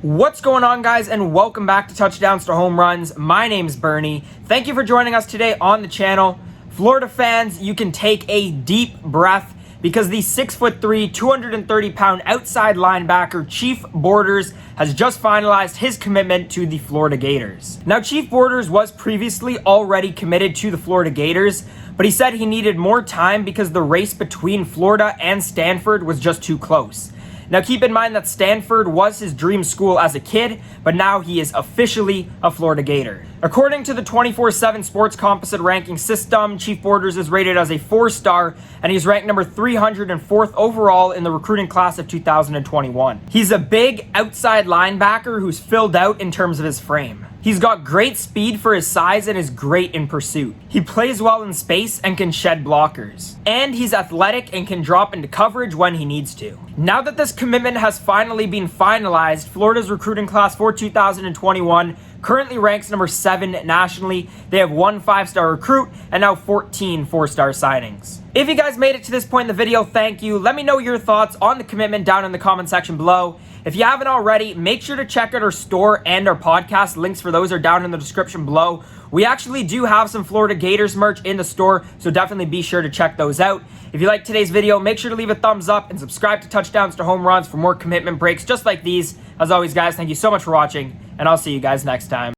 What's going on, guys, and welcome back to Touchdowns to Home Runs. My name's Bernie. Thank you for joining us today on the channel. Florida fans, you can take a deep breath because the 6'3", 230-pound outside linebacker Chief Borders has just finalized his commitment to the Florida Gators. Now, Chief Borders was previously already committed to the Florida Gators, but he said he needed more time because the race between Florida and Stanford was just too close. Now, keep in mind that Stanford was his dream school as a kid, but now he is officially a Florida Gator. According to the 24/7 Sports Composite ranking system, Chief Borders is rated as a 4-star, and he's ranked number 304th overall in the recruiting class of 2021. He's a big outside linebacker who's filled out in terms of his frame. He's got great speed for his size and is great in pursuit. He plays well in space and can shed blockers. And he's athletic and can drop into coverage when he needs to. Now that this commitment has finally been finalized, Florida's recruiting class for 2021 currently ranks number 7 nationally. They have 1 5-star recruit and now 14 4-star signings. If you guys made it to this point in the video, thank you. Let me know your thoughts on the commitment down in the comment section below. If you haven't already, make sure to check out our store and our podcast. Links for those are down in the description below. We actually do have some Florida Gators merch in the store, so definitely be sure to check those out. If you liked today's video, make sure to leave a thumbs up and subscribe to Touchdowns to Home Runs for more commitment breaks just like these. As always, guys, thank you so much for watching, and I'll see you guys next time.